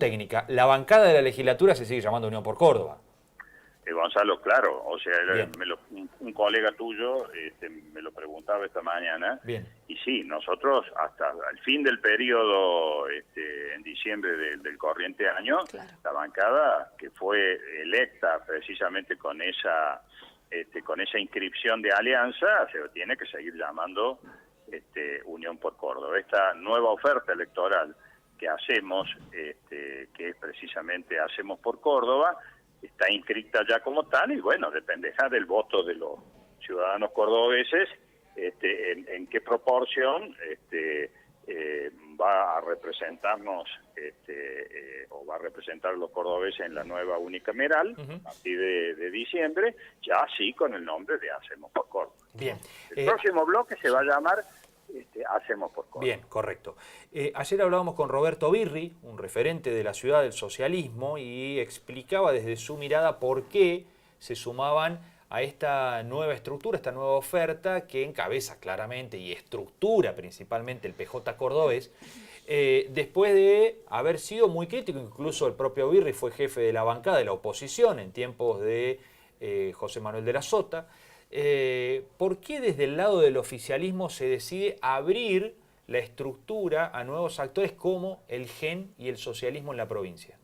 técnica, la bancada de la legislatura se sigue llamando Unión por Córdoba. Gonzalo, claro, o sea, Bien. un colega tuyo me lo preguntaba esta mañana. Bien. Y sí, nosotros hasta el fin del periodo, en diciembre del corriente año, Claro. la bancada que fue electa precisamente con esa inscripción de alianza, se tiene que seguir llamando Unión por Córdoba. Esta nueva oferta electoral que hacemos, que es precisamente Hacemos por Córdoba, está inscrita ya como tal y bueno, dependerá del voto de los ciudadanos cordobeses en qué proporción va a representarnos o va a representar a los cordobeses en la nueva unicameral a partir de diciembre, ya sí con el nombre de Hacemos por Córdoba. Bien. El próximo bloque se va a llamar Hacemos por Córdoba. Bien, correcto. Ayer hablábamos con Roberto Birri, un referente de la ciudad del socialismo, y explicaba desde su mirada por qué se sumaban a esta nueva estructura, esta nueva oferta que encabeza claramente y estructura principalmente el PJ cordobés, después de haber sido muy crítico. Incluso el propio Birri fue jefe de la bancada de la oposición en tiempos de José Manuel de la Sota. ¿Por qué desde el lado del oficialismo se decide abrir la estructura a nuevos actores como el GEN y el socialismo en la provincia?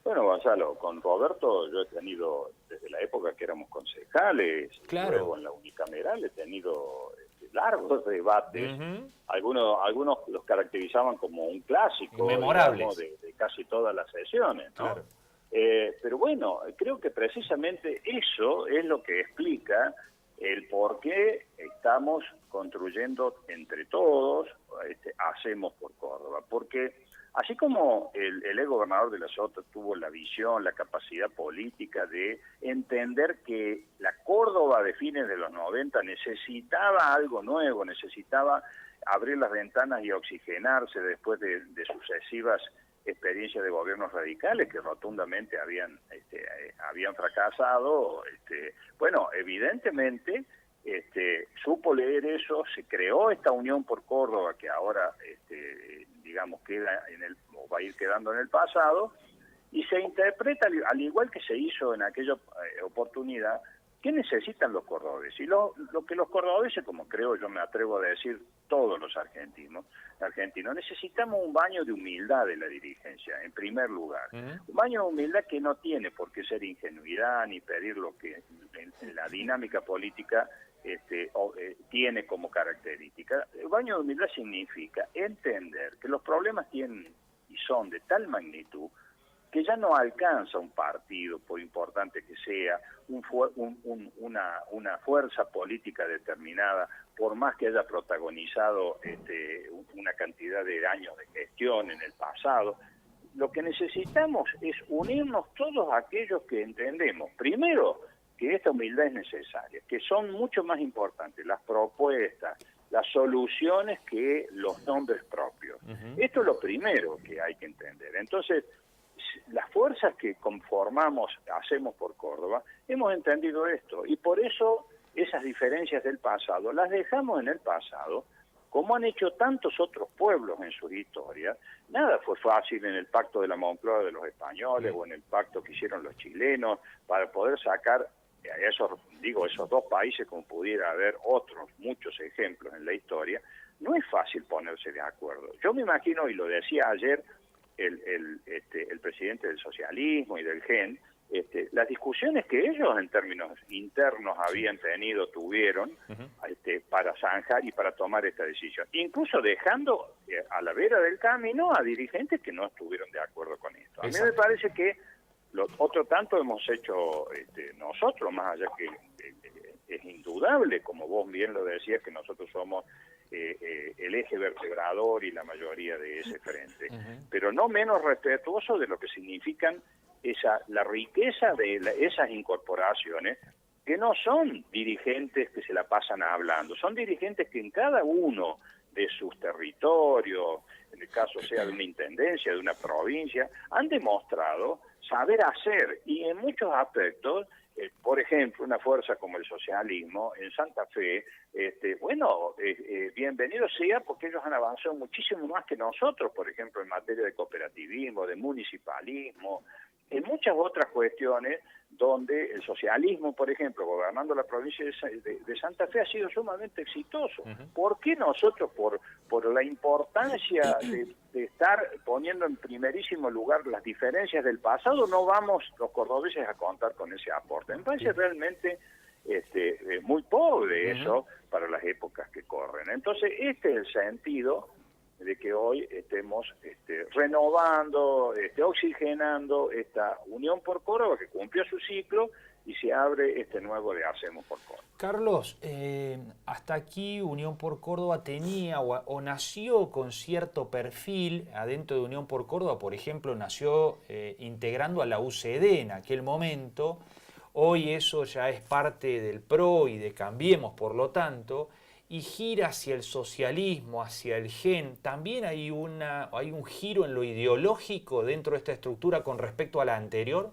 Bueno, Gonzalo, con Roberto yo he tenido, desde la época que éramos concejales, claro, luego en la unicameral he tenido largos debates. Algunos los caracterizaban como un clásico, memorables, digamos, de casi todas las sesiones, ¿no? Claro. Pero bueno, creo que precisamente eso es lo que explica el por qué estamos construyendo entre todos, Hacemos por Córdoba. Porque así como el ex gobernador de la Sota tuvo la visión, la capacidad política de entender que la Córdoba de fines de los 90 necesitaba algo nuevo, necesitaba abrir las ventanas y oxigenarse después de sucesivas experiencias de gobiernos radicales que rotundamente habían fracasado. Bueno, evidentemente supo leer eso, se creó esta Unión por Córdoba que ahora digamos queda o va a ir quedando en el pasado, y se interpreta al igual que se hizo en aquella oportunidad. ¿Qué necesitan los cordobeses? Y lo que los cordobeses, como creo yo me atrevo a decir todos los argentinos, necesitamos un baño de humildad de la dirigencia, en primer lugar. Un baño de humildad que no tiene por qué ser ingenuidad ni pedir lo que en la dinámica política tiene como característica. El baño de humildad significa entender que los problemas tienen y son de tal magnitud que ya no alcanza un partido, por importante que sea, una fuerza política determinada, por más que haya protagonizado una cantidad de años de gestión en el pasado. Lo que necesitamos es unirnos todos aquellos que entendemos, primero, que esta humildad es necesaria, que son mucho más importantes las propuestas, las soluciones que los nombres propios. Esto es lo primero que hay que entender. Entonces, las fuerzas que conformamos Hacemos por Córdoba hemos entendido esto, y por eso esas diferencias del pasado las dejamos en el pasado, como han hecho tantos otros pueblos en sus historias. Nada fue fácil en el pacto de la Moncloa de los españoles o en el pacto que hicieron los chilenos para poder sacar esos dos países, como pudiera haber otros muchos ejemplos en la historia. No es fácil ponerse de acuerdo. Yo me imagino, y lo decía ayer el presidente del socialismo y del GEN, las discusiones que ellos en términos internos tuvieron para zanjar y para tomar esta decisión, incluso dejando a la vera del camino a dirigentes que no estuvieron de acuerdo con esto. A mí me parece que otro tanto hemos hecho nosotros, más allá que es indudable, como vos bien lo decías, que nosotros somos el eje vertebrador y la mayoría de ese frente, pero no menos respetuoso de lo que significan la riqueza de esas incorporaciones, que no son dirigentes que se la pasan hablando, son dirigentes que en cada uno de sus territorios, en el caso sea de una intendencia, de una provincia, han demostrado saber hacer y en muchos aspectos por ejemplo, una fuerza como el socialismo en Santa Fe, bienvenido sea, porque ellos han avanzado muchísimo más que nosotros, por ejemplo, en materia de cooperativismo, de municipalismo, en muchas otras cuestiones donde el socialismo, por ejemplo, gobernando la provincia de Santa Fe, ha sido sumamente exitoso. ¿Por qué nosotros, por la importancia de estar poniendo en primerísimo lugar las diferencias del pasado, no vamos los cordobeses a contar con ese aporte? Me parece realmente muy pobre eso para las épocas que corren. Entonces, este es el sentido de que hoy estemos renovando, oxigenando esta Unión por Córdoba, que cumplió su ciclo, y se abre este nuevo de Hacemos por Córdoba. Carlos, hasta aquí Unión por Córdoba tenía o nació con cierto perfil adentro de Unión por Córdoba. Por ejemplo, nació integrando a la UCD en aquel momento. Hoy eso ya es parte del PRO y de Cambiemos, por lo tanto, y gira hacia el socialismo, hacia el GEN. ¿También hay un giro en lo ideológico dentro de esta estructura con respecto a la anterior?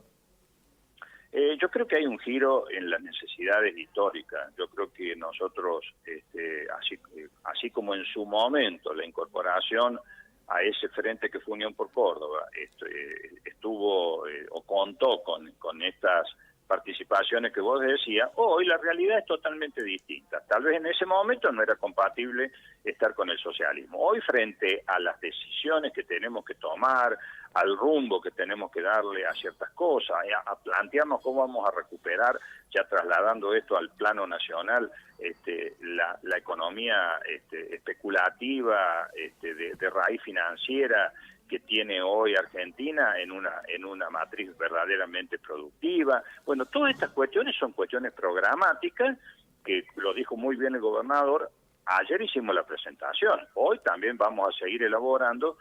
Yo creo que hay un giro en las necesidades históricas. Yo creo que nosotros, así como en su momento la incorporación a ese frente que fue Unión por Córdoba estuvo o contó con estas participaciones que vos decías, hoy la realidad es totalmente distinta. Tal vez en ese momento no era compatible estar con el socialismo. Hoy, frente a las decisiones que tenemos que tomar, al rumbo que tenemos que darle a ciertas cosas, a plantearnos cómo vamos a recuperar, ya trasladando esto al plano nacional, la economía especulativa, de raíz financiera, que tiene hoy Argentina en una matriz verdaderamente productiva. Bueno, todas estas cuestiones son cuestiones programáticas, que lo dijo muy bien el gobernador. Ayer hicimos la presentación, hoy también vamos a seguir elaborando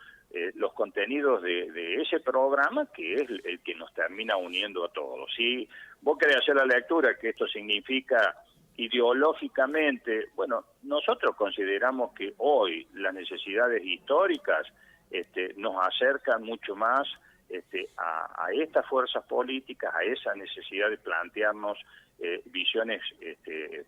los contenidos de ese programa, que es el que nos termina uniendo a todos. Si vos querés hacer la lectura que esto significa ideológicamente, bueno, nosotros consideramos que hoy las necesidades históricas nos acercan mucho más a estas fuerzas políticas, a esa necesidad de plantearnos visiones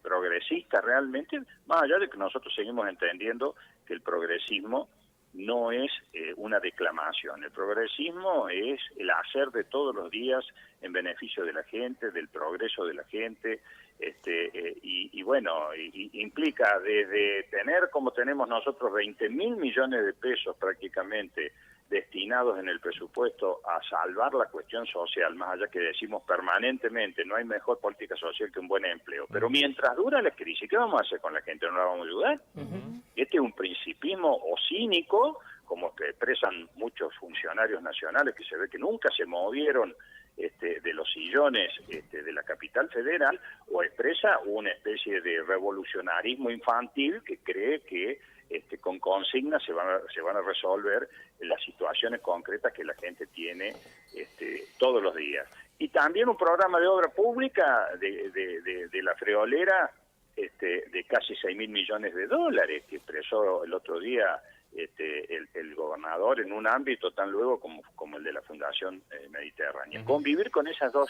progresistas realmente, más allá de que nosotros seguimos entendiendo que el progresismo no es una declamación. El progresismo es el hacer de todos los días en beneficio de la gente, del progreso de la gente, implica desde tener, como tenemos nosotros, 20.000 millones de pesos prácticamente destinados en el presupuesto a salvar la cuestión social, más allá que decimos permanentemente, no hay mejor política social que un buen empleo. Pero mientras dura la crisis, ¿qué vamos a hacer con la gente? ¿No la vamos a ayudar? Este es un principismo o cínico, como que expresan muchos funcionarios nacionales, que se ve que nunca se movieron de los sillones de la capital federal, o expresa una especie de revolucionarismo infantil que cree que con consignas se van a resolver las situaciones concretas que la gente tiene todos los días. Y también un programa de obra pública de la friolera de casi 6.000 millones de dólares que expresó el otro día el gobernador en un ámbito tan luego como el de la Fundación Mediterránea. Convivir con esas dos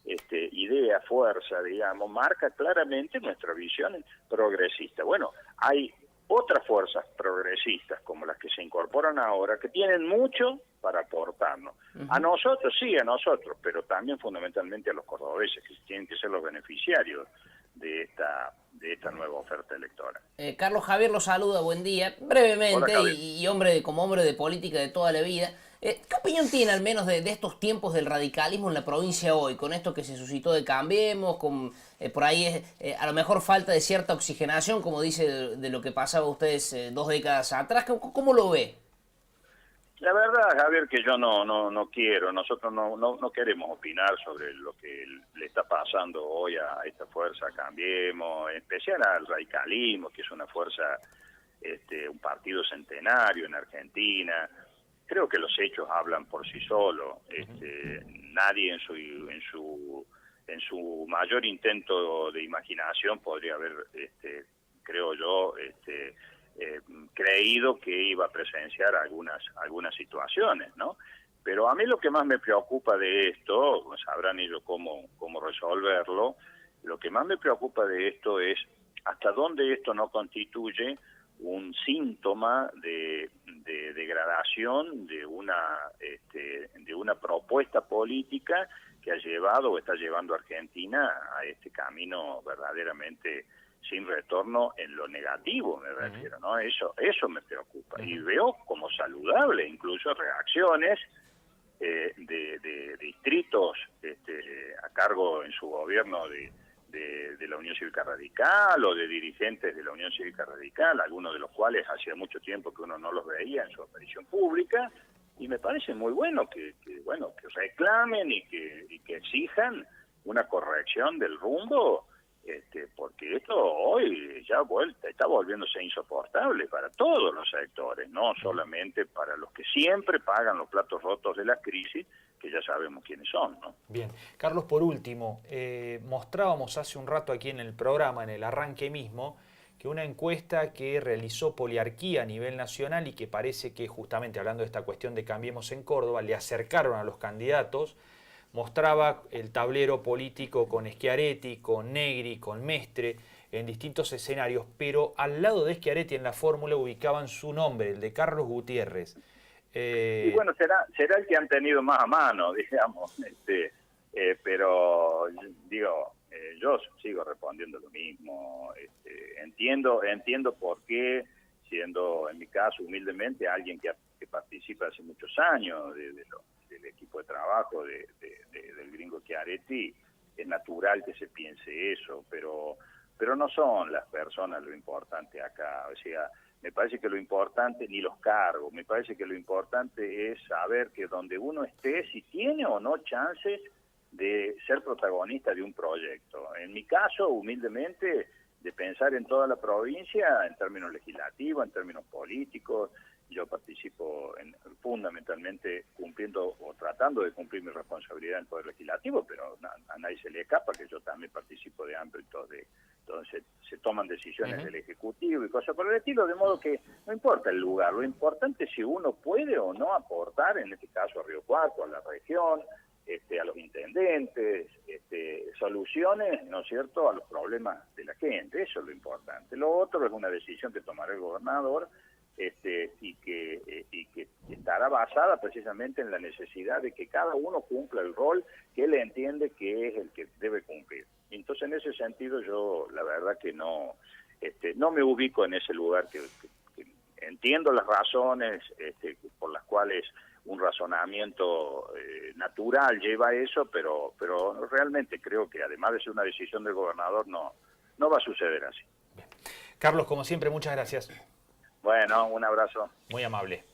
ideas, fuerza, digamos, marca claramente nuestra visión progresista. Bueno, hay otras fuerzas progresistas como las que se incorporan ahora que tienen mucho para aportarnos. A nosotros, sí, a nosotros, pero también fundamentalmente a los cordobeses, que tienen que ser los beneficiarios de esta nueva oferta electoral. Carlos Javier lo saluda, buen día. Brevemente, como hombre de política de toda la vida, ¿qué opinión tiene al menos de estos tiempos del radicalismo en la provincia hoy? Con esto que se suscitó de Cambiemos, con por ahí a lo mejor falta de cierta oxigenación, como dice de lo que pasaba ustedes 2 décadas atrás. ¿Cómo lo ve? La verdad, Javier, que yo no quiero, nosotros no queremos opinar sobre lo que le está pasando hoy a esta fuerza Cambiemos, en especial al radicalismo, que es una fuerza, un partido centenario en Argentina. Creo que los hechos hablan por sí solos. Nadie en su mayor intento de imaginación podría haber, creo yo, creído que iba a presenciar algunas situaciones, ¿no? Pero a mí lo que más me preocupa de esto, sabrán ellos cómo resolverlo, lo que más me preocupa de esto es hasta dónde esto no constituye un síntoma de degradación de una propuesta política que ha llevado o está llevando a Argentina a este camino verdaderamente sin retorno en lo negativo, me refiero, ¿no? Eso me preocupa. Y veo como saludable incluso reacciones de distritos a cargo en su gobierno de la Unión Cívica Radical o de dirigentes de la Unión Cívica Radical, algunos de los cuales hacía mucho tiempo que uno no los veía en su aparición pública, y me parece muy bueno que reclamen y que exijan una corrección del rumbo, porque esto hoy ya está volviéndose insoportable para todos los sectores, no solamente para los que siempre pagan los platos rotos de la crisis, que ya sabemos quiénes son, ¿no? Bien. Carlos, por último, mostrábamos hace un rato aquí en el programa, en el arranque mismo, que una encuesta que realizó Poliarquía a nivel nacional y que parece que justamente hablando de esta cuestión de Cambiemos en Córdoba, le acercaron a los candidatos, mostraba el tablero político con Schiaretti, con Negri, con Mestre, en distintos escenarios, pero al lado de Schiaretti en la fórmula ubicaban su nombre, el de Carlos Gutiérrez. Y bueno, será el que han tenido más a mano, digamos, pero digo, yo sigo respondiendo lo mismo. Entiendo por qué, siendo en mi caso humildemente alguien que participa hace muchos años del equipo de trabajo del gringo Schiaretti, es natural que se piense eso, pero no son las personas lo importante acá. O sea, me parece que lo importante, ni los cargos, me parece que lo importante es saber que donde uno esté, si tiene o no chances de ser protagonista de un proyecto. En mi caso, humildemente, de pensar en toda la provincia, en términos legislativos, en términos políticos. Yo participo fundamentalmente cumpliendo o tratando de cumplir mi responsabilidad en el Poder Legislativo, pero a nadie se le escapa que yo también participo de ámbitos donde se toman decisiones del Ejecutivo y cosas por el estilo, de modo que no importa el lugar, lo importante es si uno puede o no aportar, en este caso a Río Cuarto, a la región, a los intendentes, soluciones, ¿no es cierto?, a los problemas de la gente. Eso es lo importante. Lo otro es una decisión que tomará el gobernador, y que estará basada precisamente en la necesidad de que cada uno cumpla el rol que él entiende que es el que debe cumplir. Entonces, en ese sentido, yo la verdad que no me ubico en ese lugar, que entiendo las razones por las cuales un razonamiento natural lleva a eso, pero realmente creo que además de ser una decisión del gobernador, no va a suceder así. Bien. Carlos, como siempre, muchas gracias. Bueno, un abrazo. Muy amable.